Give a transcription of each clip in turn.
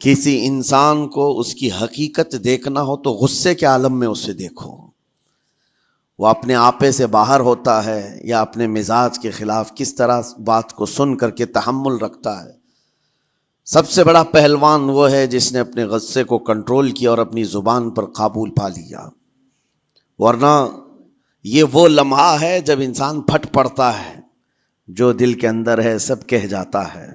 کسی انسان کو اس کی حقیقت دیکھنا ہو تو غصے کے عالم میں اسے دیکھو، وہ اپنے آپے سے باہر ہوتا ہے یا اپنے مزاج کے خلاف کس طرح بات کو سن کر کے تحمل رکھتا ہے۔ سب سے بڑا پہلوان وہ ہے جس نے اپنے غصے کو کنٹرول کیا اور اپنی زبان پر قابو پا لیا، ورنہ یہ وہ لمحہ ہے جب انسان پھٹ پڑتا ہے، جو دل کے اندر ہے سب کہہ جاتا ہے۔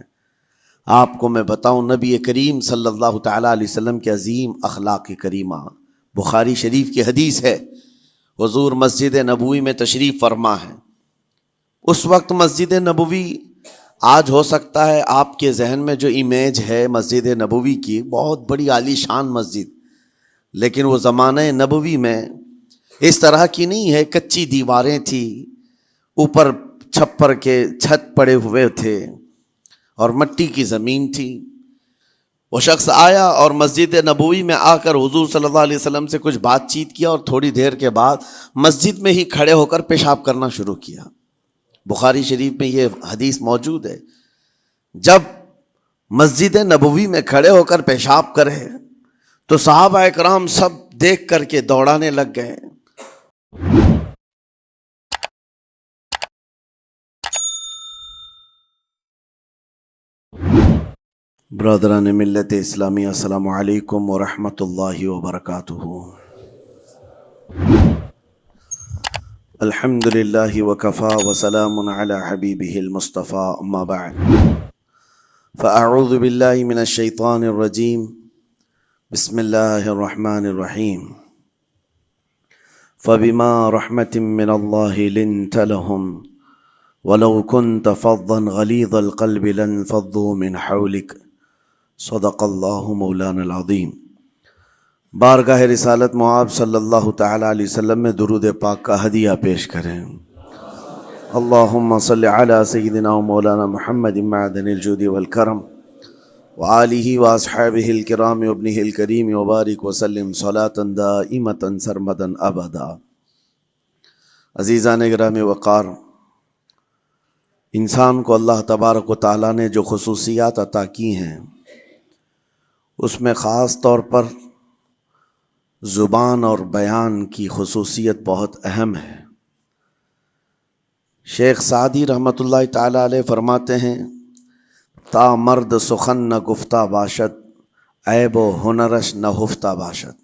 آپ کو میں بتاؤں، نبی کریم صلی اللہ تعالیٰ علیہ وسلم کے عظیم اخلاق کریمہ، بخاری شریف کی حدیث ہے، حضور مسجد نبوی میں تشریف فرما ہے۔ اس وقت مسجد نبوی، آج ہو سکتا ہے آپ کے ذہن میں جو امیج ہے مسجد نبوی کی، بہت بڑی عالی شان مسجد، لیکن وہ زمانہ نبوی میں اس طرح کی نہیں ہے۔ کچی دیواریں تھی، اوپر چھپر کے چھت پڑے ہوئے تھے اور مٹی کی زمین تھی۔ وہ شخص آیا اور مسجد نبوی میں آ کر حضور صلی اللہ علیہ وسلم سے کچھ بات چیت کیا اور تھوڑی دیر کے بعد مسجد میں ہی کھڑے ہو کر پیشاب کرنا شروع کیا۔ بخاری شریف میں یہ حدیث موجود ہے۔ جب مسجد نبوی میں کھڑے ہو کر پیشاب کرے تو صحابہ اکرام سب دیکھ کر کے دوڑانے لگ گئے۔ برادران ملت اسلامی، السلام علیکم ورحمۃ اللہ وبرکاتہ۔ الحمد للہ وکفا وسلام علی حبیبہ المصطفیٰ، اما بعد فاعوذ باللہ من الشیطان الرجیم، بسم اللہ الرحمن الرحیم۔ فبما رحمۃ من اللہ لنت لهم ولو كنت فظا غلیظ القلب لانفضوا من حولک، صدق اللہ مولانا العظیم۔ بارگاہ رسالت معاب صلی اللہ تعالی علیہ وسلم میں درود پاک کا ہدیہ پیش کریں۔ اللہم صل علی سیدنا و مولانا محمد معدن الجود والکرم وآلہ واصحابہ الکرام وابنہ الکریم وبارک وسلم صلاۃ دائمۃ سرمدا ابدا۔ عزیزان گرامی وقار، انسان کو اللہ تبارک و تعالیٰ نے جو خصوصیات عطا کی ہیں، اس میں خاص طور پر زبان اور بیان کی خصوصیت بہت اہم ہے۔ شیخ سعدی رحمۃ اللہ تعالیٰ علیہ فرماتے ہیں، تا مرد سخن نہ گفتہ باشد، عیب و ہنرش نہ ہفتہ باشد۔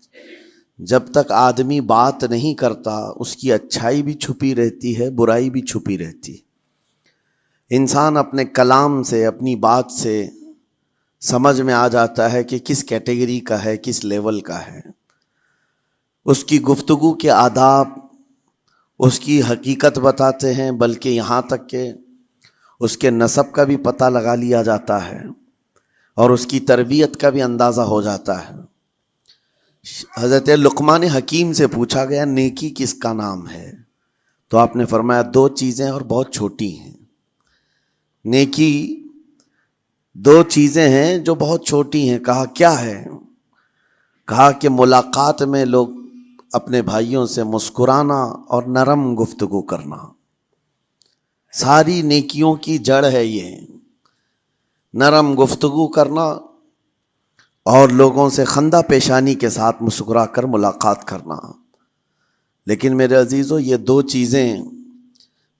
جب تک آدمی بات نہیں کرتا، اس کی اچھائی بھی چھپی رہتی ہے، برائی بھی چھپی رہتی ہے۔ انسان اپنے کلام سے، اپنی بات سے سمجھ میں آ جاتا ہے کہ کس کیٹیگری کا ہے، کس لیول کا ہے۔ اس کی گفتگو کے آداب اس کی حقیقت بتاتے ہیں، بلکہ یہاں تک کہ اس کے نسب کا بھی پتہ لگا لیا جاتا ہے اور اس کی تربیت کا بھی اندازہ ہو جاتا ہے۔ حضرت لقمان حکیم سے پوچھا گیا، نیکی کس کا نام ہے؟ تو آپ نے فرمایا، دو چیزیں اور بہت چھوٹی ہیں۔ نیکی دو چیزیں ہیں جو بہت چھوٹی ہیں۔ کہا کیا ہے؟ کہا کہ ملاقات میں لوگ اپنے بھائیوں سے مسکرانا اور نرم گفتگو کرنا۔ ساری نیکیوں کی جڑ ہے یہ، نرم گفتگو کرنا اور لوگوں سے خندہ پیشانی کے ساتھ مسکرا کر ملاقات کرنا۔ لیکن میرے عزیزو، یہ دو چیزیں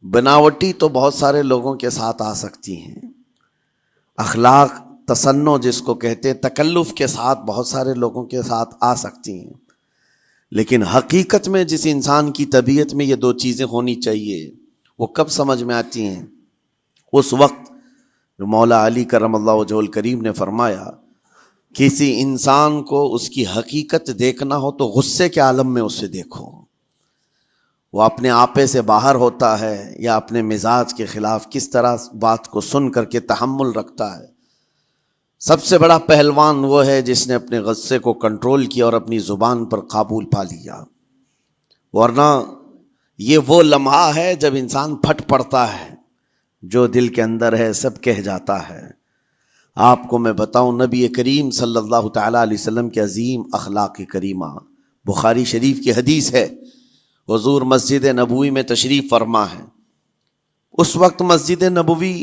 بناوٹی تو بہت سارے لوگوں کے ساتھ آ سکتی ہیں، اخلاق تصنع جس کو کہتے ہیں، تکلف کے ساتھ بہت سارے لوگوں کے ساتھ آ سکتی ہیں، لیکن حقیقت میں جس انسان کی طبیعت میں یہ دو چیزیں ہونی چاہیے، وہ کب سمجھ میں آتی ہیں؟ اس وقت جو مولا علی کرم اللہ وجہہ الکریم نے فرمایا، کسی انسان کو اس کی حقیقت دیکھنا ہو تو غصے کے عالم میں اسے دیکھو، وہ اپنے آپے سے باہر ہوتا ہے یا اپنے مزاج کے خلاف کس طرح بات کو سن کر کے تحمل رکھتا ہے۔ سب سے بڑا پہلوان وہ ہے جس نے اپنے غصے کو کنٹرول کیا اور اپنی زبان پر قابو پا لیا، ورنہ یہ وہ لمحہ ہے جب انسان پھٹ پڑتا ہے، جو دل کے اندر ہے سب کہہ جاتا ہے۔ آپ کو میں بتاؤں، نبی کریم صلی اللہ تعالیٰ علیہ وسلم کے عظیم اخلاق کریمہ، بخاری شریف کی حدیث ہے، حضور مسجد نبوی میں تشریف فرما ہے۔ اس وقت مسجد نبوی،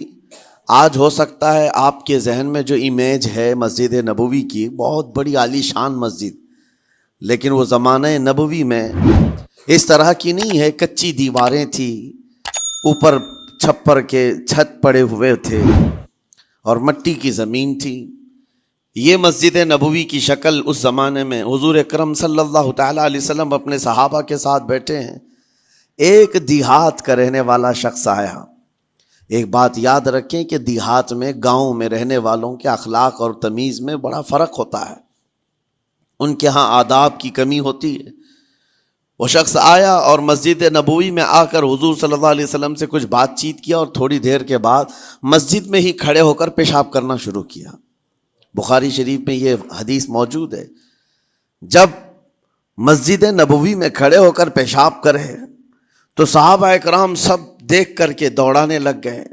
آج ہو سکتا ہے آپ کے ذہن میں جو امیج ہے مسجد نبوی کی، بہت بڑی عالی شان مسجد، لیکن وہ زمانہ نبوی میں اس طرح کی نہیں ہے. کچی دیواریں تھی، اوپر چھپر کے چھت پڑے ہوئے تھے اور مٹی کی زمین تھی. یہ مسجد نبوی کی شکل اس زمانے میں حضور اکرم صلی اللہ تعالیٰ علیہ وسلم اپنے صحابہ کے ساتھ بیٹھے ہیں. ایک دیہات کا رہنے والا شخص آیا. ایک بات یاد رکھیں کہ دیہات میں، گاؤں میں رہنے والوں کے اخلاق اور تمیز میں بڑا فرق ہوتا ہے. ان کے ہاں آداب کی کمی ہوتی ہے. وہ شخص آیا اور مسجد نبوی میں آ کر حضور صلی اللہ علیہ وسلم سے کچھ بات چیت کیا اور تھوڑی دیر کے بعد مسجد میں ہی کھڑے ہو کر پیشاب کرنا شروع کیا. بخاری شریف میں یہ حدیث موجود ہے. جب مسجد نبوی میں کھڑے ہو کر پیشاب کرے تو صحابہ اکرام سب دیکھ کر کے دوڑانے لگ گئے.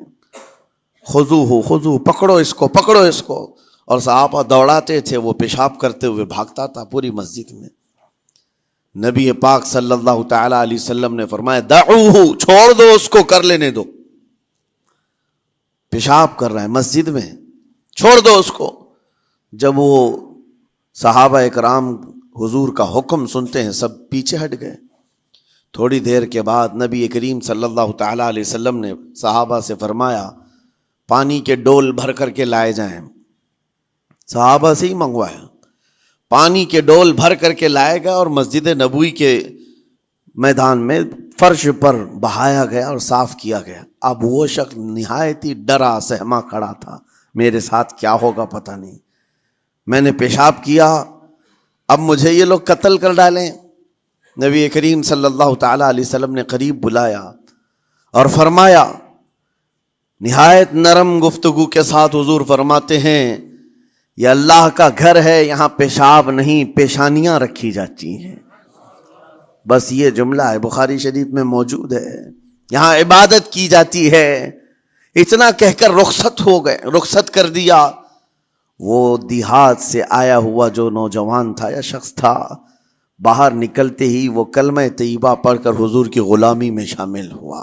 خذوہ خذوہ، پکڑو اس کو، پکڑو اس کو. اور صحابہ دوڑاتے تھے، وہ پیشاب کرتے ہوئے بھاگتا تھا پوری مسجد میں. نبی پاک صلی اللہ تعالی علیہ وسلم نے فرمایا دعوہ، چھوڑ دو اس کو، کر لینے دو. پیشاب کر رہا ہے مسجد میں، چھوڑ دو اس کو. جب وہ صحابہ اکرام حضور کا حکم سنتے ہیں، سب پیچھے ہٹ گئے. تھوڑی دیر کے بعد نبی کریم صلی اللہ تعالی علیہ وسلم نے صحابہ سے فرمایا پانی کے ڈول بھر کر کے لائے جائیں. صحابہ سے ہی منگوایا. پانی کے ڈول بھر کر کے لائے گئے اور مسجد نبوی کے میدان میں فرش پر بہایا گیا اور صاف کیا گیا. اب وہ شخص نہایت ہی ڈرا سہما کھڑا تھا، میرے ساتھ کیا ہوگا پتہ نہیں، میں نے پیشاب کیا، اب مجھے یہ لوگ قتل کر ڈالیں. نبی کریم صلی اللہ تعالی علیہ وسلم نے قریب بلایا اور فرمایا، نہایت نرم گفتگو کے ساتھ حضور فرماتے ہیں یہ اللہ کا گھر ہے، یہاں پیشاب نہیں پیشانیاں رکھی جاتی ہیں. بس یہ جملہ ہے، بخاری شریف میں موجود ہے. یہاں عبادت کی جاتی ہے. اتنا کہہ کر رخصت ہو گئے، رخصت کر دیا. وہ دیہات سے آیا ہوا جو نوجوان تھا یا شخص تھا، باہر نکلتے ہی وہ کلمہ طیبہ پڑھ کر حضور کی غلامی میں شامل ہوا.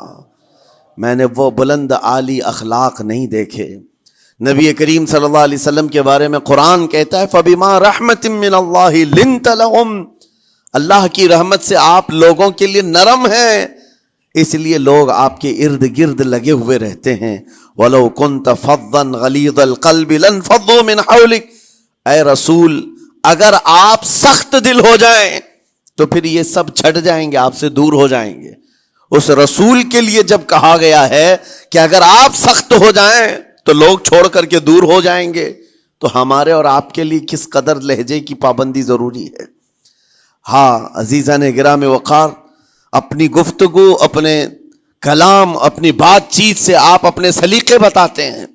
میں نے وہ بلند عالی اخلاق نہیں دیکھے. نبی کریم صلی اللہ علیہ وسلم کے بارے میں قرآن کہتا ہے فَبِمَا رَحْمَةٍ مِّنَ اللَّهِ لِنْتَ لَهُمْ، اللہ کی رحمت سے آپ لوگوں کے لیے نرم ہیں، اس لیے لوگ آپ کے ارد گرد لگے ہوئے رہتے ہیں. وَلَوْ كُنْتَ فَظًّا غَلِيظَ الْقَلْبِ لَانْفَضُّوا مِنْ حَوْلِكَ، اے رسول اگر آپ سخت دل ہو جائیں تو پھر یہ سب چھٹ جائیں گے، آپ سے دور ہو جائیں گے. اس رسول کے لیے جب کہا گیا ہے کہ اگر آپ سخت ہو جائیں تو لوگ چھوڑ کر کے دور ہو جائیں گے، تو ہمارے اور آپ کے لیے کس قدر لہجے کی پابندی ضروری ہے. ہاں عزیزان گرام وقار، اپنی گفتگو، اپنے کلام، اپنی بات چیت سے آپ اپنے سلیقے بتاتے ہیں.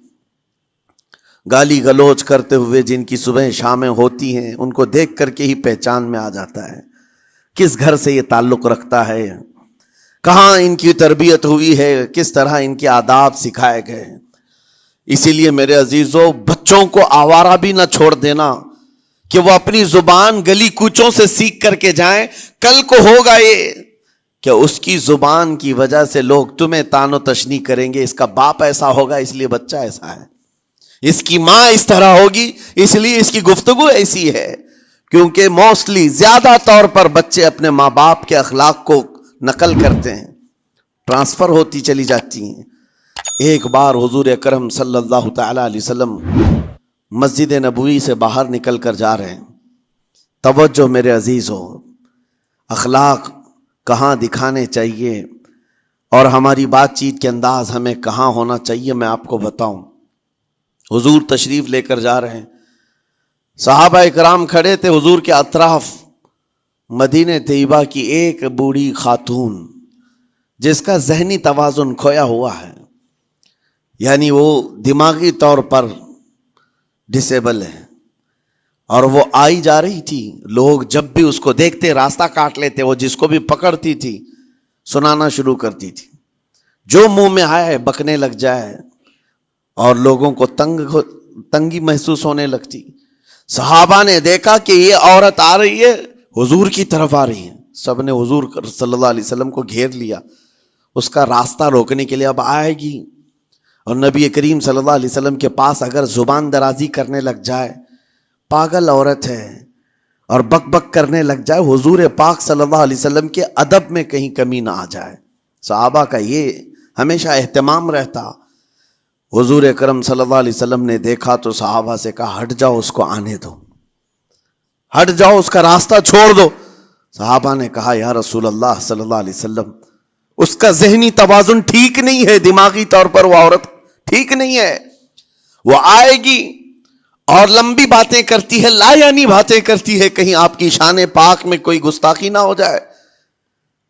گالی گلوچ کرتے ہوئے جن کی صبح شامیں ہوتی ہیں، ان کو دیکھ کر کے ہی پہچان میں آ جاتا ہے کس گھر سے یہ تعلق رکھتا ہے، کہاں ان کی تربیت ہوئی ہے، کس طرح ان کے آداب سکھائے گئے. اسی لیے میرے عزیزو، بچوں کو آوارہ بھی نہ چھوڑ دینا کہ وہ اپنی زبان گلی کوچوں سے سیکھ کر کے جائیں. کل کو ہوگا یہ کہ اس کی زبان کی وجہ سے لوگ تمہیں تان و تشنی کریں گے، اس کا باپ ایسا ہوگا اس لیے بچہ ایسا ہے، اس کی ماں اس طرح ہوگی اس لیے اس کی گفتگو ایسی ہے. کیونکہ موسٹلی زیادہ طور پر بچے اپنے ماں باپ کے اخلاق کو نقل کرتے ہیں، ٹرانسفر ہوتی چلی جاتی ہیں. ایک بار حضور اکرم صلی اللہ تعالی علیہ وسلم مسجد نبوی سے باہر نکل کر جا رہے ہیں. توجہ میرے عزیزو، اخلاق کہاں دکھانے چاہیے اور ہماری بات چیت کے انداز ہمیں کہاں ہونا چاہیے، میں آپ کو بتاؤں. حضور تشریف لے کر جا رہے ہیں، صحابہ اکرام کھڑے تھے حضور کے اطراف. مدینہ طیبہ کی ایک بوڑھی خاتون جس کا ذہنی توازن کھویا ہوا ہے، یعنی وہ دماغی طور پر ڈسیبل ہے، اور وہ آئی جا رہی تھی. لوگ جب بھی اس کو دیکھتے راستہ کاٹ لیتے. وہ جس کو بھی پکڑتی تھی سنانا شروع کرتی تھی، جو منہ میں آئے بکنے لگ جائے، اور لوگوں کو تنگی محسوس ہونے لگتی. صحابہ نے دیکھا کہ یہ عورت آ رہی ہے، حضور کی طرف آ رہی ہے. سب نے حضور صلی اللہ علیہ وسلم کو گھیر لیا، اس کا راستہ روکنے کے لیے. اب آئے گی اور نبی کریم صلی اللہ علیہ وسلم کے پاس اگر زبان درازی کرنے لگ جائے، پاگل عورت ہے اور بک بک کرنے لگ جائے، حضور پاک صلی اللہ علیہ وسلم کے ادب میں کہیں کمی نہ آ جائے۔ صحابہ کا یہ ہمیشہ اہتمام رہتا۔ حضور اکرم صلی اللہ علیہ وسلم نے دیکھا تو صحابہ سے کہا ہٹ جاؤ، اس کو آنے دو، ہٹ جاؤ، اس کا راستہ چھوڑ دو۔ صحابہ نے کہا یا رسول اللہ صلی اللہ علیہ وسلم، اس کا ذہنی توازن ٹھیک نہیں ہے، دماغی طور پر وہ عورت ٹھیک نہیں ہے، وہ آئے گی اور لمبی باتیں کرتی ہے، لا یعنی باتیں کرتی ہے، کہیں آپ کی شان پاک میں کوئی گستاخی نہ ہو جائے۔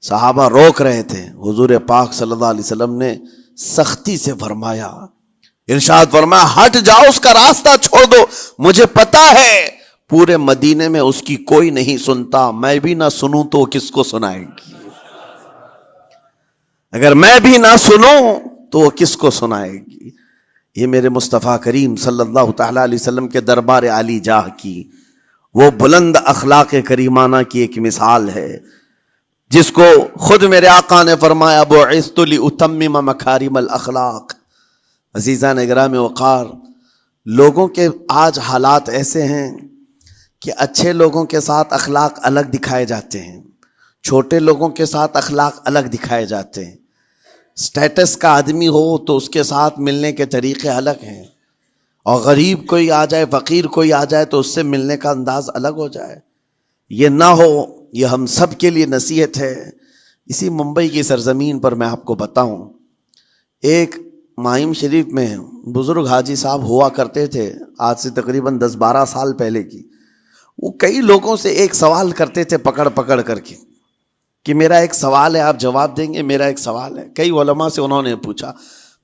صحابہ روک رہے تھے، حضور پاک صلی اللہ علیہ وسلم نے سختی سے فرمایا، ارشاد فرمایا ہٹ جاؤ، اس کا راستہ چھوڑ دو، مجھے پتا ہے پورے مدینے میں اس کی کوئی نہیں سنتا، میں بھی نہ سنوں تو کس کو سنائے گی؟ اگر میں بھی نہ سنوں تو وہ کس کو سنائے گی؟ یہ میرے مصطفیٰ کریم صلی اللہ تعالیٰ علیہ وسلم کے دربار عالی جاہ کی وہ بلند اخلاق کریمانہ کی ایک مثال ہے، جس کو خود میرے آقا نے فرمایا بعثت لأتمم مکارم الاخلاق۔ عزیزان گرامی وقار، لوگوں کے آج حالات ایسے ہیں کہ اچھے لوگوں کے ساتھ اخلاق الگ دکھائے جاتے ہیں، چھوٹے لوگوں کے ساتھ اخلاق الگ دکھائے جاتے ہیں۔ سٹیٹس کا آدمی ہو تو اس کے ساتھ ملنے کے طریقے الگ ہیں، اور غریب کوئی آ جائے، فقیر کوئی آ جائے تو اس سے ملنے کا انداز الگ ہو جائے۔ یہ نہ ہو، یہ ہم سب کے لیے نصیحت ہے۔ اسی ممبئی کی سرزمین پر میں آپ کو بتاؤں، ایک ماہم شریف میں بزرگ حاجی صاحب ہوا کرتے تھے، آج سے تقریباً 10-12 سال پہلے کی۔ وہ کئی لوگوں سے ایک سوال کرتے تھے پکڑ پکڑ کر کے کہ میرا ایک سوال ہے، آپ جواب دیں گے، میرا ایک سوال ہے۔ کئی علماء سے انہوں نے پوچھا،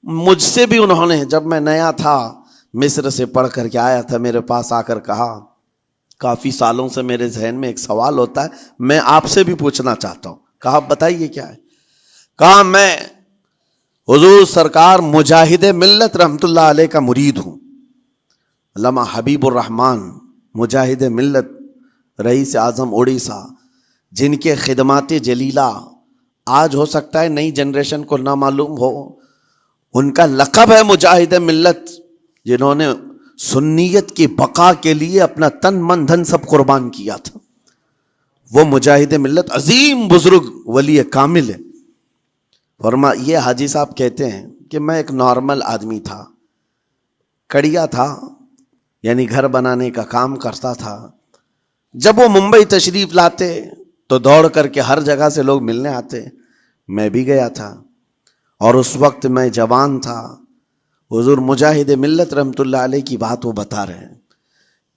مجھ سے بھی انہوں نے، جب میں نیا تھا مصر سے پڑھ کر کے آیا تھا، میرے پاس آ کر کہا کافی سالوں سے میرے ذہن میں ایک سوال ہوتا ہے، میں آپ سے بھی پوچھنا چاہتا ہوں۔ کہا بتائیے کیا ہے؟ کہا میں حضور سرکار مجاہد ملت رحمت اللہ علیہ کا مرید ہوں، علامہ حبیب الرحمن مجاہد ملت، رئیس اعظم اڑیسہ، جن کے خدمات جلیلہ آج ہو سکتا ہے نئی جنریشن کو نہ معلوم ہو، ان کا لقب ہے مجاہد ملت، جنہوں نے سنیت کی بقا کے لیے اپنا تن من دھن سب قربان کیا تھا۔ وہ مجاہد ملت عظیم بزرگ ولی کامل ہے۔ یہ حاجی صاحب کہتے ہیں کہ میں ایک نارمل آدمی تھا، کڑیا تھا، یعنی گھر بنانے کا کام کرتا تھا۔ جب وہ ممبئی تشریف لاتے تو دوڑ کر کے ہر جگہ سے لوگ ملنے آتے، میں بھی گیا تھا، اور اس وقت میں جوان تھا۔ حضور مجاہد ملت رحمت اللہ علیہ کی بات وہ بتا رہے ہیں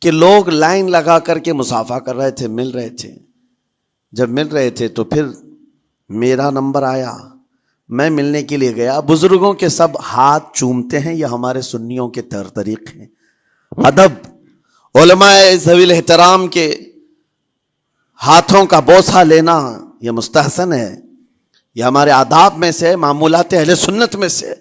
کہ لوگ لائن لگا کر کے مصافحہ کر رہے تھے، مل رہے تھے۔ جب مل رہے تھے تو پھر میرا نمبر آیا، میں ملنے کے لیے گیا۔ بزرگوں کے سب ہاتھ چومتے ہیں، یہ ہمارے سنیوں کے طریق ہیں، ادب۔ علماء ذوی الاحترام کے ہاتھوں کا بوسہ لینا یہ مستحسن ہے، یہ ہمارے آداب میں سے، معمولات اہل سنت میں سے۔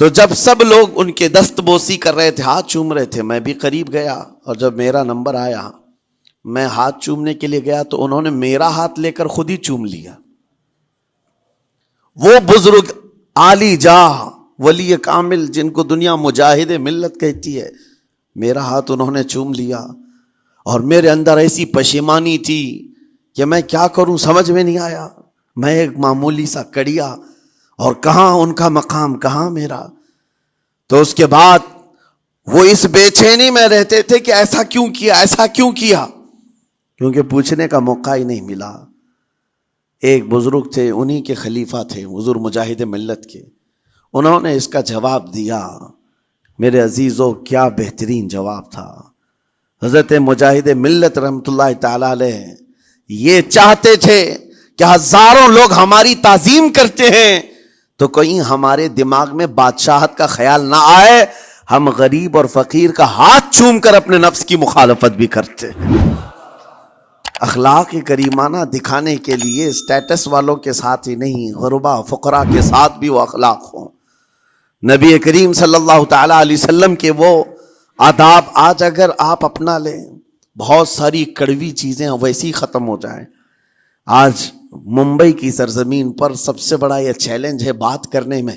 تو جب سب لوگ ان کے دست بوسی کر رہے تھے، ہاتھ چوم رہے تھے، میں بھی قریب گیا، اور جب میرا نمبر آیا میں ہاتھ چومنے کے لیے گیا تو انہوں نے میرا ہاتھ لے کر خود ہی چوم لیا۔ وہ بزرگ عالی جاہ ولی کامل جن کو دنیا مجاہد ملت کہتی ہے، میرا ہاتھ انہوں نے چوم لیا، اور میرے اندر ایسی پشیمانی تھی کہ میں کیا کروں سمجھ میں نہیں آیا۔ میں ایک معمولی سا کڑیا، اور کہاں ان کا مقام، کہاں میرا۔ تو اس کے بعد وہ اس بے چینی میں رہتے تھے کہ ایسا کیوں کیا، ایسا کیوں کیا، کیونکہ پوچھنے کا موقع ہی نہیں ملا۔ ایک بزرگ تھے، انہی کے خلیفہ تھے حضور مجاہد ملت کے، انہوں نے اس کا جواب دیا۔ میرے عزیزو کیا بہترین جواب تھا۔ حضرت مجاہد ملت رحمت اللہ تعالی علیہ یہ چاہتے تھے کہ ہزاروں لوگ ہماری تعظیم کرتے ہیں تو کہیں ہمارے دماغ میں بادشاہت کا خیال نہ آئے، ہم غریب اور فقیر کا ہاتھ چوم کر اپنے نفس کی مخالفت بھی کرتے ہیں۔ اخلاق کریمانہ دکھانے کے لیے سٹیٹس والوں کے ساتھ ہی نہیں، غربا فقراء کے ساتھ بھی وہ اخلاق ہوں۔ نبی کریم صلی اللہ تعالی علیہ وسلم کے وہ آداب آج اگر آپ اپنا لیں، بہت ساری کڑوی چیزیں ویسی ختم ہو جائیں۔ آج ممبئی کی سرزمین پر سب سے بڑا یہ چیلنج ہے بات کرنے میں،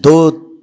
2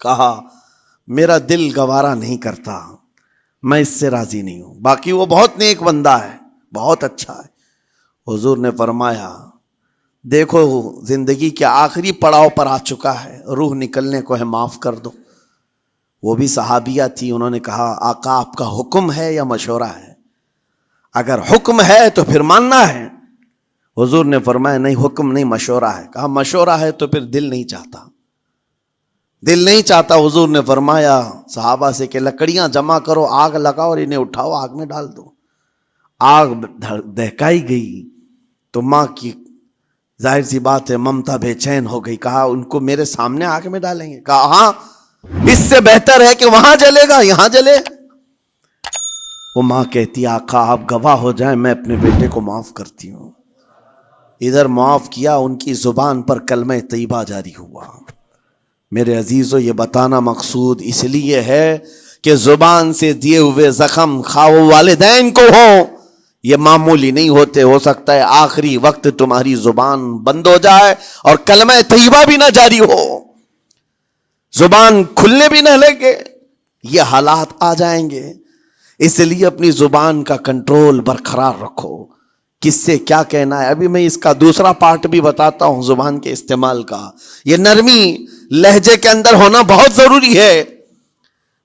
کہا میرا دل گوارا نہیں کرتا، میں اس سے راضی نہیں ہوں، باقی وہ بہت نیک بندہ ہے، بہت اچھا ہے۔ حضور نے فرمایا دیکھو زندگی کے آخری پڑاؤ پر آ چکا ہے، روح نکلنے کو ہے، معاف کر دو۔ وہ بھی صحابیہ تھی، انہوں نے کہا آقا آپ کا حکم ہے یا مشورہ ہے؟ اگر حکم ہے تو پھر ماننا ہے۔ حضور نے فرمایا نہیں، حکم نہیں، مشورہ ہے۔ کہا مشورہ ہے تو پھر دل نہیں چاہتا، دل نہیں چاہتا۔ حضور نے فرمایا صحابہ سے کہ لکڑیاں جمع کرو، آگ لگاؤ اور انہیں اٹھاؤ، آگ میں ڈال دو۔ آگ دہکائی گئی تو ماں کی ظاہر سی بات ہے ممتا بے چین ہو گئی، کہا ان کو میرے سامنے آگ میں ڈالیں گے؟ کہا ہاں، اس سے بہتر ہے کہ وہاں جلے گا، یہاں جلے۔ وہ ماں کہتی آقا آپ گواہ ہو جائیں، میں اپنے بیٹے کو معاف کرتی ہوں۔ ادھر معاف کیا، ان کی زبان پر کلمہ طیبہ جاری ہوا۔ میرے عزیزو یہ بتانا مقصود اس لیے ہے کہ زبان سے دیے ہوئے زخم خواہ والدین کو ہوں، یہ معمولی نہیں ہوتے۔ ہو سکتا ہے آخری وقت تمہاری زبان بند ہو جائے اور کلمہ طیبہ بھی نہ جاری ہو، زبان کھلنے بھی نہ لگے، یہ حالات آ جائیں گے۔ اس لیے اپنی زبان کا کنٹرول برقرار رکھو، کس سے کیا کہنا ہے۔ ابھی میں اس کا دوسرا پارٹ بھی بتاتا ہوں زبان کے استعمال کا۔ یہ نرمی لہجے کے اندر ہونا بہت ضروری ہے،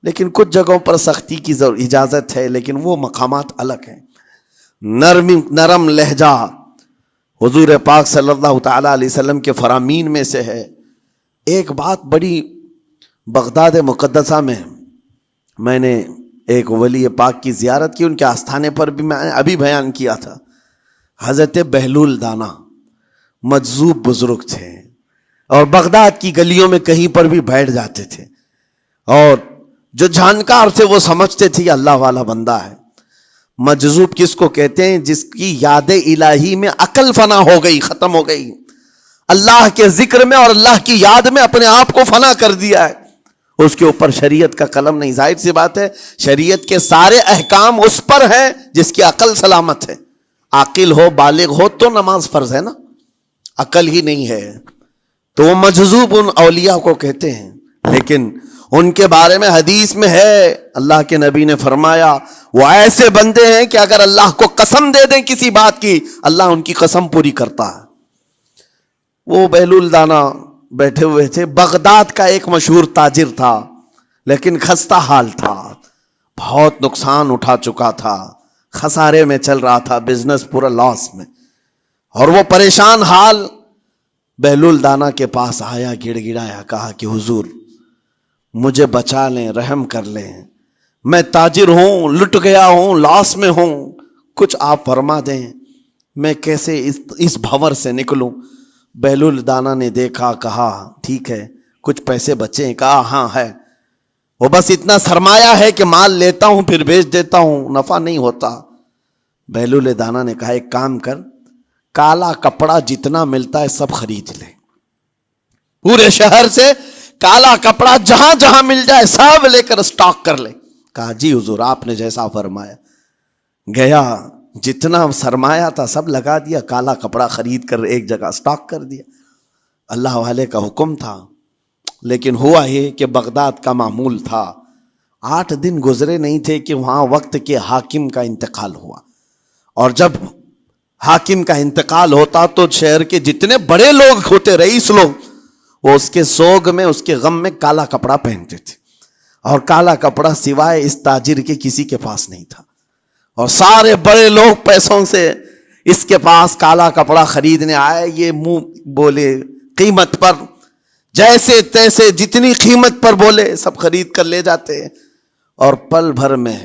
لیکن کچھ جگہوں پر سختی کی اجازت ہے، لیکن وہ مقامات الگ ہیں۔ نرم لہجہ حضور پاک صلی اللہ تعالی علیہ وسلم کے فرامین میں سے ہے۔ ایک بات بڑی بغداد مقدسہ میں نے ایک ولی پاک کی زیارت کی، ان کے آستانے پر بھی میں نے ابھی بیان کیا تھا۔ حضرت بہلول دانا مجذوب بزرگ تھے اور بغداد کی گلیوں میں کہیں پر بھی بیٹھ جاتے تھے، اور جو جانکار تھے وہ سمجھتے تھے یہ اللہ والا بندہ ہے۔ مجذوب کس کو کہتے ہیں؟ جس کی یاد الہی میں عقل فنا ہو گئی، ختم ہو گئی، اللہ کے ذکر میں اور اللہ کی یاد میں اپنے آپ کو فنا کر دیا ہے، اس کے اوپر شریعت کا قلم نہیں۔ ظاہر سی بات ہے شریعت کے سارے احکام اس پر ہیں جس کی عقل سلامت ہے۔ عاقل ہو، بالغ ہو تو نماز فرض ہے نا، عقل ہی نہیں ہے تو وہ مجذوب ان اولیاء کو کہتے ہیں۔ لیکن ان کے بارے میں حدیث میں ہے، اللہ کے نبی نے فرمایا وہ ایسے بندے ہیں کہ اگر اللہ کو قسم دے دیں کسی بات کی، اللہ ان کی قسم پوری کرتا ہے۔ وہ بہلول دانا بیٹھے ہوئے تھے، بغداد کا ایک مشہور تاجر تھا، لیکن خستہ حال تھا، بہت نقصان اٹھا چکا تھا، خسارے میں چل رہا تھا، بزنس پورا لاس میں، اور وہ پریشان حال بہلول دانا کے پاس آیا، گڑ گڑایا، کہا کہ حضور مجھے بچا لیں، رحم کر لیں، میں تاجر ہوں، لٹ گیا ہوں، لاس میں ہوں، کچھ آپ فرما دیں، میں کیسے اس بھنور سے نکلوں۔ بہلول دانا نے دیکھا، کہا ٹھیک ہے کچھ پیسے بچے ہیں؟ کہا ہاں ہے، وہ بس اتنا سرمایہ ہے کہ مال لیتا ہوں پھر بیچ دیتا ہوں، نفع نہیں ہوتا۔ بہلول دانا نے کہا ایک کام کر، کالا کپڑا جتنا ملتا ہے سب خرید لے، پورے شہر سے کالا کپڑا جہاں جہاں مل جائے سب لے کر اسٹاک کر لے۔ کہا جی حضور آپ نے جیسا فرمایا۔ گیا، جتنا سرمایہ تھا سب لگا دیا، کالا کپڑا خرید کر ایک جگہ اسٹاک کر دیا۔ اللہ والے کا حکم تھا، لیکن ہوا یہ کہ بغداد کا معمول تھا، 8 دن گزرے نہیں تھے کہ وہاں وقت کے حاکم کا انتقال ہوا، اور جب حاکم کا انتقال ہوتا تو شہر کے جتنے بڑے لوگ ہوتے، رئیس لوگ، وہ اس کے سوگ میں، اس کے غم میں کالا کپڑا پہنتے تھے، اور کالا کپڑا سوائے اس تاجر کے کسی کے پاس نہیں تھا، اور سارے بڑے لوگ پیسوں سے اس کے پاس کالا کپڑا خریدنے آئے۔ یہ منہ بولے قیمت پر، جیسے تیسے جتنی قیمت پر بولے سب خرید کر لے جاتے، اور پل بھر میں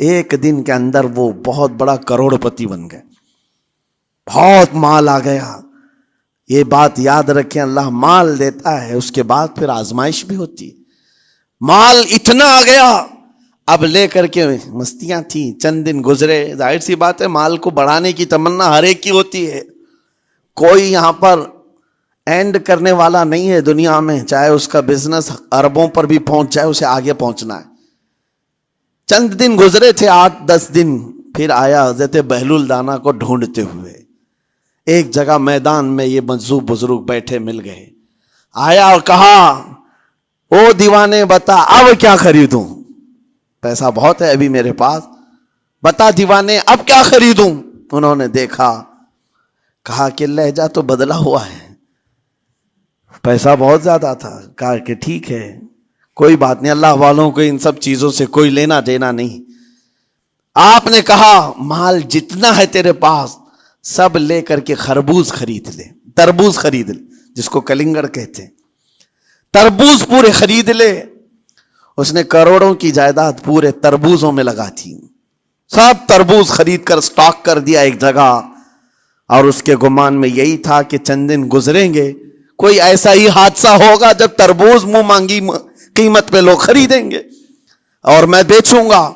ایک دن کے اندر وہ بہت بڑا کروڑ پتی بن گئے، بہت مال آ گیا۔ یہ بات یاد رکھیں، اللہ مال دیتا ہے، اس کے بعد پھر آزمائش بھی ہوتی ہے۔ مال اتنا آ گیا، اب لے کر کے مستیاں تھیں، چند دن گزرے، ظاہر سی بات ہے مال کو بڑھانے کی تمنا ہر ایک کی ہوتی ہے، کوئی یہاں پر اینڈ کرنے والا نہیں ہے دنیا میں، چاہے اس کا بزنس اربوں پر بھی پہنچ جائے، اسے آگے پہنچنا ہے۔ چند دن گزرے تھے، 8-10 دن، پھر آیا حضرت بہلول دانا کو ڈھونڈتے ہوئے، ایک جگہ میدان میں یہ مجذوب بزرگ بیٹھے مل گئے، آیا اور کہا او دیوانے بتا اب کیا خریدوں, پیسہ بہت ہے ابھی میرے پاس, بتا دیوانے اب کیا خریدوں. انہوں نے دیکھا, کہا کہ لہجہ تو بدلا ہوا ہے, پیسہ بہت زیادہ تھا. کہا کہ ٹھیک ہے کوئی بات نہیں, اللہ والوں کو ان سب چیزوں سے کوئی لینا دینا نہیں. آپ نے کہا مال جتنا ہے تیرے پاس سب لے کر کے خربوز خرید لے, تربوز خرید لے, جس کو کلنگڑ کہتے ہیں, تربوز پورے خرید لے. اس نے کروڑوں کی جائیداد پورے تربوزوں میں لگا تھی, سب تربوز خرید کر سٹاک کر دیا ایک جگہ. اور اس کے گمان میں یہی تھا کہ چند دن گزریں گے, کوئی ایسا ہی حادثہ ہوگا جب تربوز منہ مانگی قیمت پہ لوگ خریدیں گے اور میں بیچوں گا.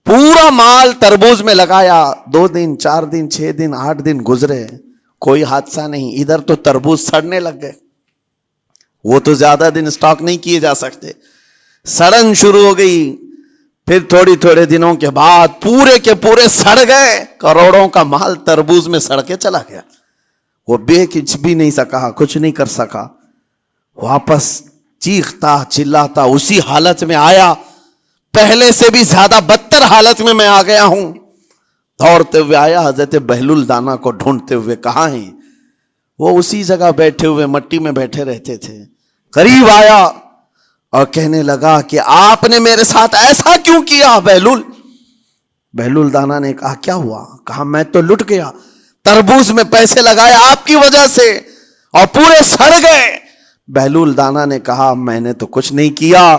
پورا مال تربوز میں لگایا, 2 دن 4 دن 6 دن 8 دن گزرے, کوئی حادثہ نہیں. ادھر تو تربوز سڑنے لگ گئے, وہ تو زیادہ دن سٹاک نہیں کیے جا سکتے, سڑن شروع ہو گئی. پھر تھوڑے دنوں کے بعد پورے کے پورے سڑ گئے, کروڑوں کا مال تربوز میں سڑ کے چلا گیا. وہ کچھ بھی نہیں سکا, کچھ نہیں کر سکا, واپس چیختا چلاتا اسی حالت میں آیا, پہلے سے بھی زیادہ بدتر حالت میں میں آ گیا ہوں. دوڑتے ہوئے آیا, حضرت بہلول دانا کو ڈھونڈتے ہوئے. کہاں ہیں وہ؟ اسی جگہ بیٹھے ہوئے مٹی میں بیٹھے رہتے تھے. قریب آیا اور کہنے لگا کہ آپ نے میرے ساتھ ایسا کیوں کیا بہلول؟ بہلول دانا نے کہا کیا ہوا؟ کہا میں تو لٹ گیا, تربوز میں پیسے لگائے آپ کی وجہ سے اور پورے سڑ گئے. بہلول دانا نے کہا میں نے تو کچھ نہیں کیا,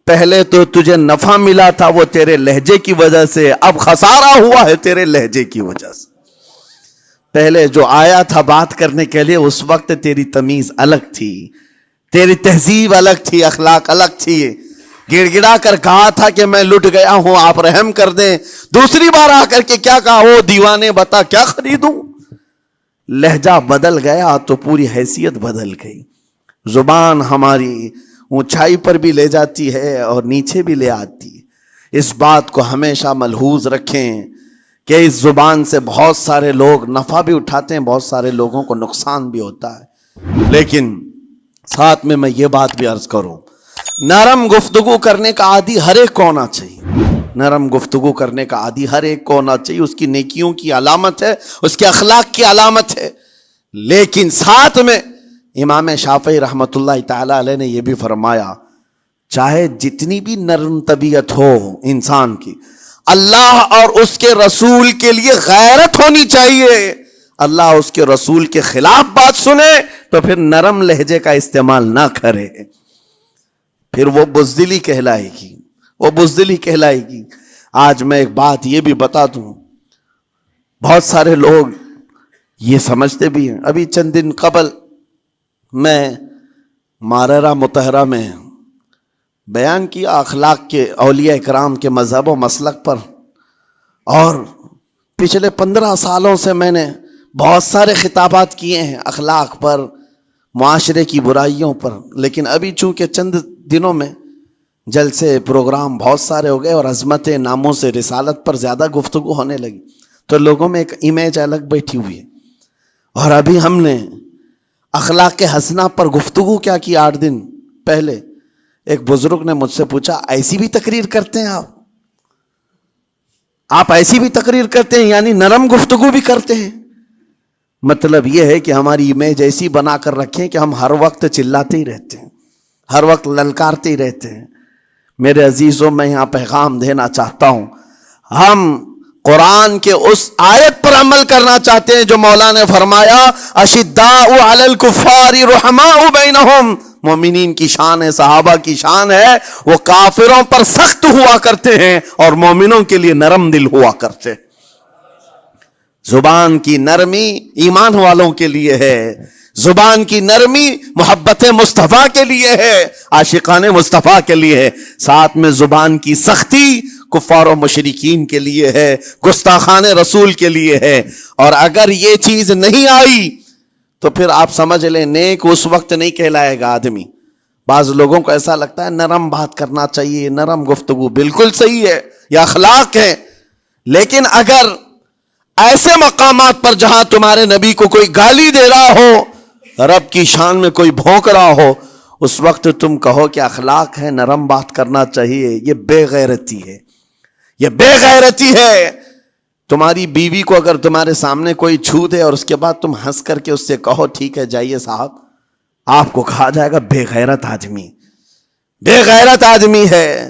پہلے تو تجھے نفع ملا تھا وہ تیرے لہجے کی وجہ سے, اب خسارہ ہوا ہے تیرے لہجے کی وجہ سے. پہلے جو آیا تھا بات کرنے کے لیے اس وقت تیری تمیز الگ تھی, تیری تہذیب الگ تھی, اخلاق الگ تھی. گڑ گڑا کر کہا تھا کہ میں لٹ گیا ہوں آپ رحم کر دیں. دوسری بار آ کر کے کیا کہا؟ وہ دیوانے بتا کیا خریدوں. لہجہ بدل گیا تو پوری حیثیت بدل گئی. زبان ہماری اونچائی پر بھی لے جاتی ہے اور نیچے بھی لے آتی ہے. اس بات کو ہمیشہ ملحوظ رکھیں کہ اس زبان سے بہت سارے لوگ نفع بھی اٹھاتے ہیں, بہت سارے لوگوں کو نقصان بھی ہوتا ہے. لیکن ساتھ میں یہ بات بھی عرض کروں, نرم گفتگو کرنے کا عادی ہر ایک کو ہونا چاہیے. نرم گفتگو کرنے کا عادی ہر ایک کو ہونا چاہیے, اس کی نیکیوں کی علامت ہے, اس کے اخلاق کی علامت ہے. لیکن ساتھ میں امام شافعی رحمۃ اللہ تعالی علیہ نے یہ بھی فرمایا, چاہے جتنی بھی نرم طبیعت ہو انسان کی, اللہ اور اس کے رسول کے لیے غیرت ہونی چاہیے. اللہ اس کے رسول کے خلاف بات سنے تو پھر نرم لہجے کا استعمال نہ کرے, پھر وہ بزدلی کہلائے گی, وہ بزدلی کہلائے گی. آج میں ایک بات یہ بھی بتا دوں, بہت سارے لوگ یہ سمجھتے بھی ہیں. ابھی چند دن قبل میں ماررہ مطہرہ میں بیان کیا اخلاق کے, اولیاء کرام کے مذہب و مسلک پر, اور پچھلے 15 سالوں سے میں نے بہت سارے خطابات کیے ہیں اخلاق پر, معاشرے کی برائیوں پر. لیکن ابھی چونکہ چند دنوں میں جلسے پروگرام بہت سارے ہو گئے اور عظمت ناموں سے رسالت پر زیادہ گفتگو ہونے لگی, تو لوگوں میں ایک امیج الگ بیٹھی ہوئی ہے. اور ابھی ہم نے اخلاق حسنہ پر گفتگو کیا کی. 8 دن پہلے ایک بزرگ نے مجھ سے پوچھا ایسی بھی تقریر کرتے ہیں آپ ایسی بھی تقریر کرتے ہیں, یعنی نرم گفتگو بھی کرتے ہیں؟ مطلب یہ ہے کہ ہماری امیج ایسی بنا کر رکھیں کہ ہم ہر وقت چلاتے ہی رہتے ہیں, ہر وقت للکارتے ہی رہتے ہیں. میرے عزیزوں, میں یہاں پیغام دینا چاہتا ہوں, ہم قرآن کے اس آیت پر عمل کرنا چاہتے ہیں جو مولا نے فرمایا اشداء علی الکفار رحماء بینہم. مومنین کی شان ہے, صحابہ کی شان ہے, وہ کافروں پر سخت ہوا کرتے ہیں اور مومنوں کے لیے نرم دل ہوا کرتے ہیں. زبان کی نرمی ایمان والوں کے لیے ہے, زبان کی نرمی محبت مصطفیٰ کے لیے ہے, عاشقان مصطفیٰ کے لیے ہے. ساتھ میں زبان کی سختی کفار و مشرکین کے لیے ہے, گستاخان رسول کے لیے ہے. اور اگر یہ چیز نہیں آئی تو پھر آپ سمجھ لیں نیک اس وقت نہیں کہلائے گا آدمی. بعض لوگوں کو ایسا لگتا ہے نرم بات کرنا چاہیے, نرم گفتگو بالکل صحیح ہے, یہ اخلاق ہے. لیکن اگر ایسے مقامات پر جہاں تمہارے نبی کو کوئی گالی دے رہا ہو, رب کی شان میں کوئی بھونک رہا ہو, اس وقت تم کہو کہ اخلاق ہے، نرم بات کرنا چاہیے، یہ بے غیرتی ہے، یہ بے غیرتی ہے۔ تمہاری بیوی کو اگر تمہارے سامنے کوئی چھو دے اور اس کے بعد تم ہنس کر کے اس سے کہو ٹھیک ہے جائیے صاحب، آپ کو کہا جائے گا بے غیرت آدمی، بے غیرت آدمی ہے۔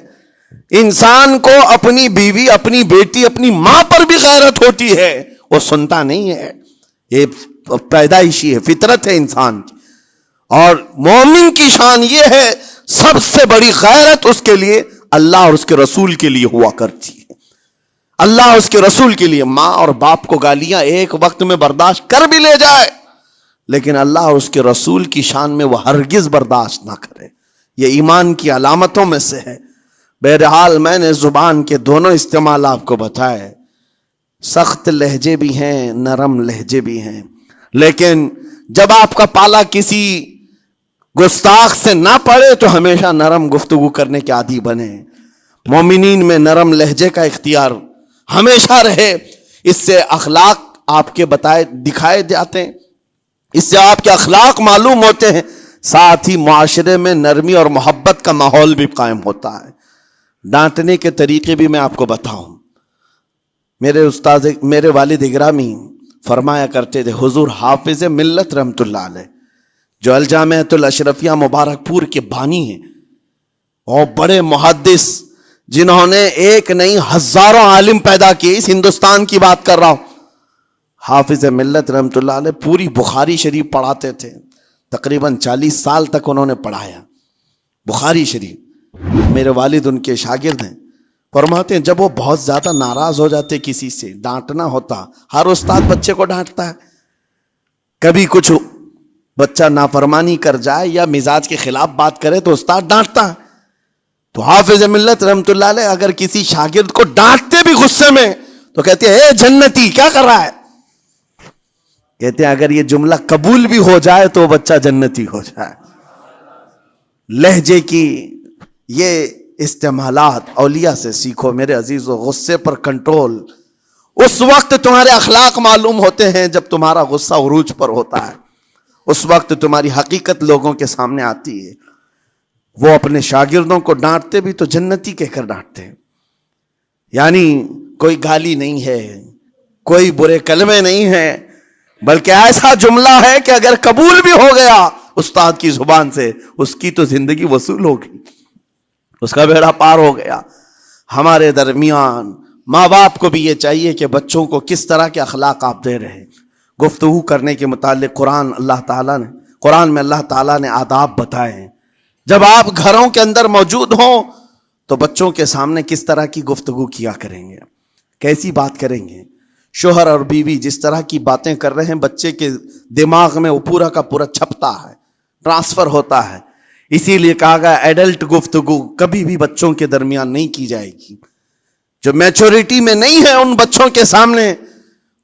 انسان کو اپنی بیوی، اپنی بیٹی، اپنی ماں پر بھی غیرت ہوتی ہے، وہ سنتا نہیں ہے، یہ پیدائشی ہے، فطرت ہے انسان کی۔ اور مومن کی شان یہ ہے سب سے بڑی غیرت اس کے لیے اللہ اور اس کے رسول کے لیے ہوا کرتی ہے۔ اللہ اور اس کے رسول کے لیے ماں اور باپ کو گالیاں ایک وقت میں برداشت کر بھی لے جائے، لیکن اللہ اور اس کے رسول کی شان میں وہ ہرگز برداشت نہ کرے۔ یہ ایمان کی علامتوں میں سے ہے۔ بہرحال میں نے زبان کے دونوں استعمال آپ کو بتائے، سخت لہجے بھی ہیں، نرم لہجے بھی ہیں، لیکن جب آپ کا پالا کسی گستاخ سے نہ پڑے تو ہمیشہ نرم گفتگو کرنے کے عادی بنے۔ مومنین میں نرم لہجے کا اختیار ہمیشہ رہے، اس سے اخلاق آپ کے بتائے دکھائے جاتے ہیں، اس سے آپ کے اخلاق معلوم ہوتے ہیں، ساتھ ہی معاشرے میں نرمی اور محبت کا ماحول بھی قائم ہوتا ہے۔ ڈانٹنے کے طریقے بھی میں آپ کو بتاؤں۔ میرے والد اگرامی فرمایا کرتے تھے، حضور حافظ ملت رحمت اللہ علیہ جو الجامعۃ الاشرفیہ مبارک پور کے بانی ہیں اور بڑے محدث جنہوں نے ایک نہیں ہزاروں عالم پیدا کیے، اس ہندوستان کی بات کر رہا ہوں، حافظ ملت رحمت اللہ علیہ پوری بخاری شریف پڑھاتے تھے، تقریباً 40 سال تک انہوں نے پڑھایا بخاری شریف۔ میرے والد ان کے شاگرد ہیں، فرماتے ہیں جب وہ بہت زیادہ ناراض ہو جاتے کسی سے، ڈانٹنا ہوتا، ہر استاد بچے کو ڈانٹتا ہے، کبھی کچھ بچہ نافرمانی کر جائے یا مزاج کے خلاف بات کرے تو استاد ڈانٹتا ہے، تو حافظ ملت رحمت اللہ علیہ اگر کسی شاگرد کو ڈانٹتے بھی غصے میں تو کہتے ہیں اے جنتی کیا کر رہا ہے، کہتے ہیں اگر یہ جملہ قبول بھی ہو جائے تو بچہ جنتی ہو جائے۔ لہجے کی یہ استعمالات اولیاء سے سیکھو میرے عزیزو۔ غصے پر کنٹرول اس وقت تمہارے اخلاق معلوم ہوتے ہیں جب تمہارا غصہ عروج پر ہوتا ہے، اس وقت تمہاری حقیقت لوگوں کے سامنے آتی ہے۔ وہ اپنے شاگردوں کو ڈانٹتے بھی تو جنتی کہہ کر ڈانٹتے ہیں، یعنی کوئی گالی نہیں ہے، کوئی برے کلمے نہیں ہیں، بلکہ ایسا جملہ ہے کہ اگر قبول بھی ہو گیا استاد کی زبان سے، اس کی تو زندگی وصول ہوگی، اس کا بیڑا پار ہو گیا۔ ہمارے درمیان ماں باپ کو بھی یہ چاہیے کہ بچوں کو کس طرح کے اخلاق آپ دے رہے ہیں۔ گفتگو کرنے کے متعلق قرآن میں اللہ تعالیٰ نے آداب بتائے ہیں۔ جب آپ گھروں کے اندر موجود ہوں تو بچوں کے سامنے کس طرح کی گفتگو کیا کریں گے، کیسی بات کریں گے۔ شوہر اور بیوی جس طرح کی باتیں کر رہے ہیں بچے کے دماغ میں وہ پورا کا پورا چھپتا ہے، ٹرانسفر ہوتا ہے۔ اسی لیے کہا گیا ایڈلٹ گفتگو کبھی بھی بچوں کے درمیان نہیں کی جائے گی۔ جو میچورٹی میں نہیں ہے ان بچوں کے سامنے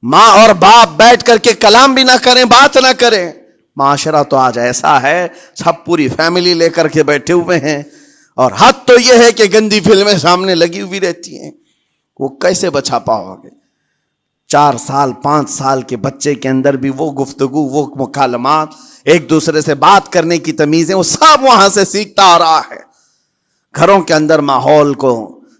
ماں اور باپ بیٹھ کر کے کلام بھی نہ کریں، بات نہ کریں۔ معاشرہ تو آج ایسا ہے، سب پوری فیملی لے کر کے بیٹھے ہوئے ہیں، اور حد تو یہ ہے کہ گندی فلمیں سامنے لگی ہوئی رہتی ہیں، وہ کیسے بچا پاؤ گے؟ 4 سال 5 سال کے بچے کے اندر بھی وہ گفتگو، وہ مکالمات، ایک دوسرے سے بات کرنے کی تمیزیں، وہ سب وہاں سے سیکھتا آ رہا ہے۔ گھروں کے اندر ماحول کو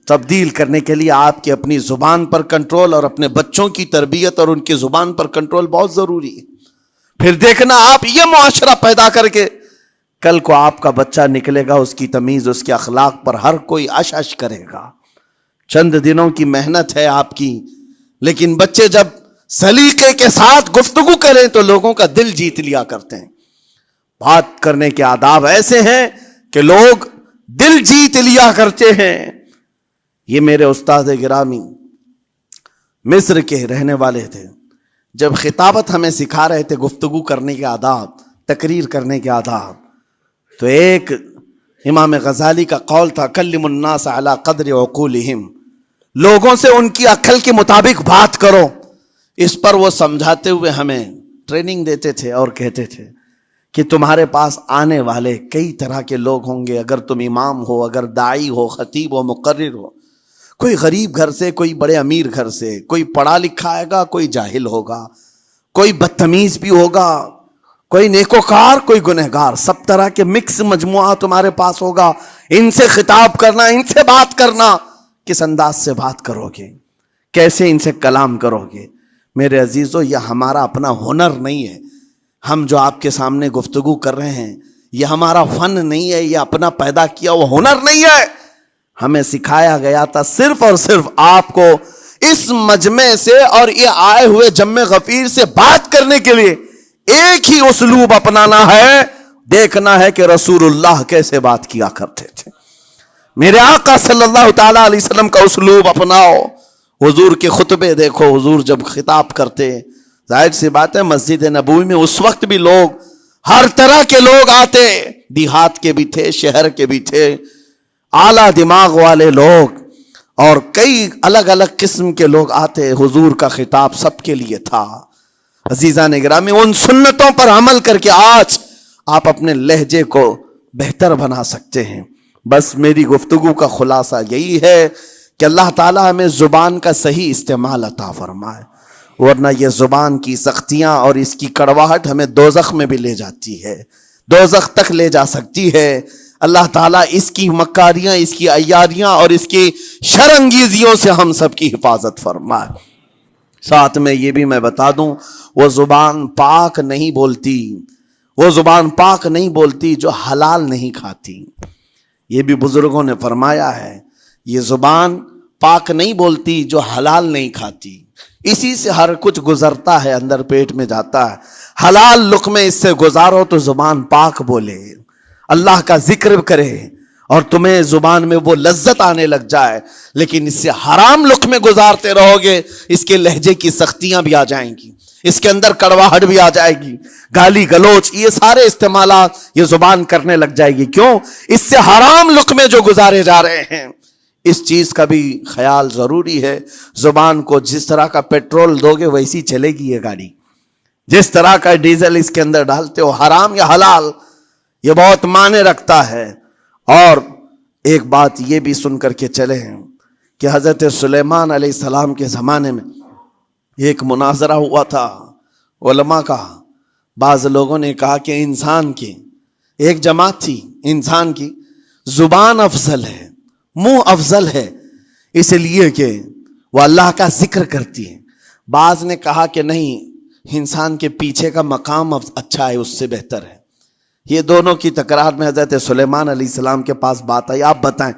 تبدیل کرنے کے لیے آپ کی اپنی زبان پر کنٹرول اور اپنے بچوں کی تربیت اور ان کی زبان پر کنٹرول بہت ضروری ہے۔ پھر دیکھنا آپ یہ معاشرہ پیدا کر کے کل کو آپ کا بچہ نکلے گا، اس کی تمیز، اس کے اخلاق پر ہر کوئی اش اش کرے گا۔ چند دنوں کی محنت ہے آپ کی، لیکن بچے جب سلیقے کے ساتھ گفتگو کریں تو لوگوں کا دل جیت لیا کرتے ہیں۔ بات کرنے کے آداب ایسے ہیں کہ لوگ دل جیت لیا کرتے ہیں۔ یہ میرے استاد گرامی مصر کے رہنے والے تھے، جب خطابت ہمیں سکھا رہے تھے گفتگو کرنے کے آداب، تقریر کرنے کے آداب، تو ایک امام غزالی کا قول تھا کلم الناس علی قدر عقولہم، لوگوں سے ان کی عقل کے مطابق بات کرو۔ اس پر وہ سمجھاتے ہوئے ہمیں ٹریننگ دیتے تھے اور کہتے تھے کہ تمہارے پاس آنے والے کئی طرح کے لوگ ہوں گے، اگر تم امام ہو، اگر داعی ہو، خطیب ہو، مقرر ہو، کوئی غریب گھر سے، کوئی بڑے امیر گھر سے، کوئی پڑھا لکھا آئے گا، کوئی جاہل ہوگا، کوئی بدتمیز بھی ہوگا، کوئی نیکوکار کوئی گنہگار، سب طرح کے مکس مجموعہ تمہارے پاس ہوگا. ان سے خطاب کرنا، ان سے بات کرنا، کس انداز سے بات کرو گے، کیسے ان سے کلام کرو گے. میرے عزیزو، یہ ہمارا اپنا ہنر نہیں ہے. ہم جو آپ کے سامنے گفتگو کر رہے ہیں یہ ہمارا فن نہیں ہے، یہ اپنا پیدا کیا وہ ہنر نہیں ہے. ہمیں سکھایا گیا تھا صرف اور صرف آپ کو اس مجمع سے اور یہ آئے ہوئے جمع غفیر سے بات کرنے کے لیے ایک ہی اسلوب اپنانا ہے، دیکھنا ہے کہ رسول اللہ کیسے بات کیا کرتے تھے. میرے آقا صلی اللہ تعالی علیہ وسلم کا اسلوب اپناؤ. حضور کے خطبے دیکھو، حضور جب خطاب کرتے، ظاہر سی بات ہے مسجد نبوی میں اس وقت بھی لوگ، ہر طرح کے لوگ آتے، دیہات کے بھی تھے، شہر کے بھی تھے، اعلیٰ دماغ والے لوگ اور کئی الگ الگ قسم کے لوگ آتے. حضور کا خطاب سب کے لیے تھا. عزیزان گرامی، ان سنتوں پر عمل کر کے آج آپ اپنے لہجے کو بہتر بنا سکتے ہیں. بس میری گفتگو کا خلاصہ یہی ہے کہ اللہ تعالیٰ ہمیں زبان کا صحیح استعمال عطا فرمائے، ورنہ یہ زبان کی سختیاں اور اس کی کڑواہٹ ہمیں دوزخ میں بھی لے جاتی ہے، دوزخ تک لے جا سکتی ہے. اللہ تعالیٰ اس کی مکاریاں، اس کی عیاریاں اور اس کی شرانگیزیوں سے ہم سب کی حفاظت فرمائے. ساتھ میں یہ بھی میں بتا دوں، وہ زبان پاک نہیں بولتی، وہ زبان پاک نہیں بولتی جو حلال نہیں کھاتی. یہ بھی بزرگوں نے فرمایا ہے، یہ زبان پاک نہیں بولتی جو حلال نہیں کھاتی. اسی سے ہر کچھ گزرتا ہے، اندر پیٹ میں جاتا ہے. حلال لقمے اس سے گزارو تو زبان پاک بولے، اللہ کا ذکر کرے اور تمہیں زبان میں وہ لذت آنے لگ جائے. لیکن اس سے حرام لقمے گزارتے رہو گے، اس کے لہجے کی سختیاں بھی آ جائیں گی، اس کے اندر کڑواہٹ بھی آ جائے گی، گالی گلوچ، یہ سارے استعمالات یہ زبان کرنے لگ جائے گی. کیوں؟ اس سے حرام لقمے جو گزارے جا رہے ہیں. اس چیز کا بھی خیال ضروری ہے. زبان کو جس طرح کا پیٹرول دو گے ویسی چلے گی یہ گاڑی. جس طرح کا ڈیزل اس کے اندر ڈالتے ہو، حرام یا حلال، یہ بہت معنی رکھتا ہے. اور ایک بات یہ بھی سن کر کے چلے ہیں کہ حضرت سلیمان علیہ السلام کے زمانے میں ایک مناظرہ ہوا تھا علماء کا. بعض لوگوں نے کہا کہ انسان کی ایک جماعت تھی، انسان کی زبان افضل ہے، منہ افضل ہے، اس لیے کہ وہ اللہ کا ذکر کرتی ہے. بعض نے کہا کہ نہیں، انسان کے پیچھے کا مقام اچھا ہے، اس سے بہتر ہے. یہ دونوں کی تکرار میں حضرت سلیمان علیہ السلام کے پاس بات آئی، آپ بتائیں.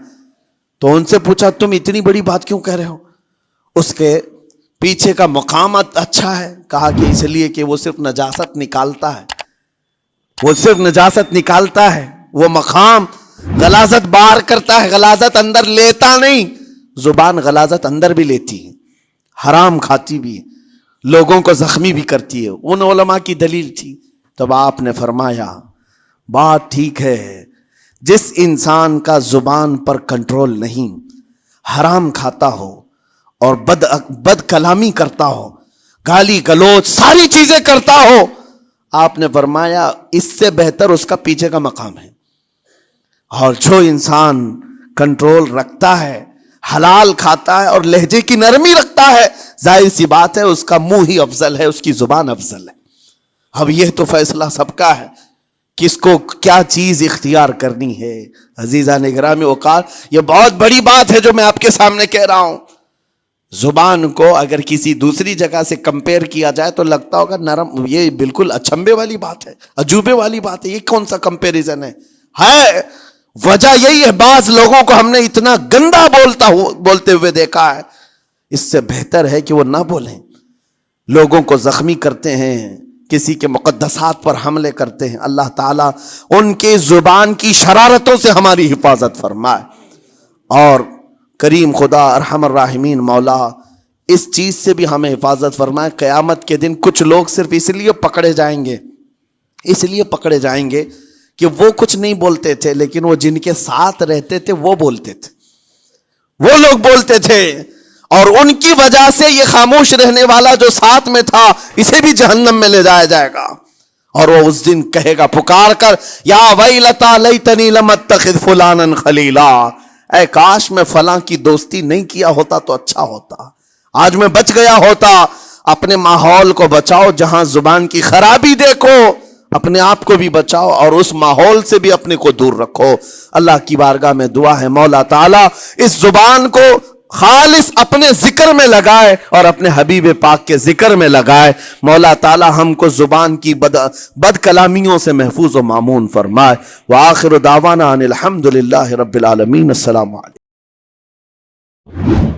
تو ان سے پوچھا تم اتنی بڑی بات کیوں کہہ رہے ہو؟ اس کے پیچھے کا مقام اچھا ہے. کہا کہ اس لیے کہ وہ صرف نجاست نکالتا ہے، وہ صرف نجاست نکالتا ہے، وہ مقام غلاظت باہر کرتا ہے، غلاظت اندر لیتا نہیں. زبان غلاظت اندر بھی لیتی ہے، حرام کھاتی بھی ہے، لوگوں کو زخمی بھی کرتی ہے. ان علماء کی دلیل تھی. تب آپ نے فرمایا بات ٹھیک ہے، جس انسان کا زبان پر کنٹرول نہیں، حرام کھاتا ہو اور بد کلامی کرتا ہو، گالی گلوچ ساری چیزیں کرتا ہو، آپ نے فرمایا اس سے بہتر اس کا پیچھے کا مقام ہے. اور جو انسان کنٹرول رکھتا ہے، حلال کھاتا ہے اور لہجے کی نرمی رکھتا ہے، ظاہر سی بات ہے اس کا منہ ہی افضل ہے، اس کی زبان افضل ہے. اب یہ تو فیصلہ سب کا ہے، کس کو کیا چیز اختیار کرنی ہے. عزیزان گرامی اوقات، یہ بہت بڑی بات ہے جو میں آپ کے سامنے کہہ رہا ہوں. زبان کو اگر کسی دوسری جگہ سے کمپیئر کیا جائے تو لگتا ہوگا نرم، یہ بالکل اچنبے والی بات ہے، عجوبے والی بات ہے، یہ کون سا کمپیریزن ہے. وجہ یہی ہے، بعض لوگوں کو ہم نے اتنا گندا بولتے ہوئے دیکھا ہے. اس سے بہتر ہے کہ وہ نہ بولیں. لوگوں کو زخمی کرتے ہیں، کسی کے مقدسات پر حملے کرتے ہیں. اللہ تعالیٰ ان کے زبان کی شرارتوں سے ہماری حفاظت فرمائے. اور کریم خدا ارحم الراحمین مولا اس چیز سے بھی ہمیں حفاظت فرمائے. قیامت کے دن کچھ لوگ صرف اس لیے پکڑے جائیں گے کہ وہ کچھ نہیں بولتے تھے، لیکن وہ جن کے ساتھ رہتے تھے وہ بولتے تھے، وہ لوگ بولتے تھے، اور ان کی وجہ سے یہ خاموش رہنے والا جو ساتھ میں تھا اسے بھی جہنم میں لے جایا جائے گا. اور وہ اس دن کہے گا پکار کر، یا ویلتا لیتنی لم اتخذ فلانا خلیلا، اے کاش میں فلاں کی دوستی نہیں کیا ہوتا تو اچھا ہوتا، آج میں بچ گیا ہوتا. اپنے ماحول کو بچاؤ، جہاں زبان کی خرابی دیکھو اپنے آپ کو بھی بچاؤ اور اس ماحول سے بھی اپنے کو دور رکھو۔ اللہ کی بارگاہ میں دعا ہے مولا تعالیٰ اس زبان کو خالص اپنے ذکر میں لگائے اور اپنے حبیب پاک کے ذکر میں لگائے۔ مولا تعالیٰ ہم کو زبان کی بد کلامیوں سے محفوظ و مامون فرمائے۔ وآخر دعوانا ان الحمد للہ رب العالمین۔ السلام علیکم۔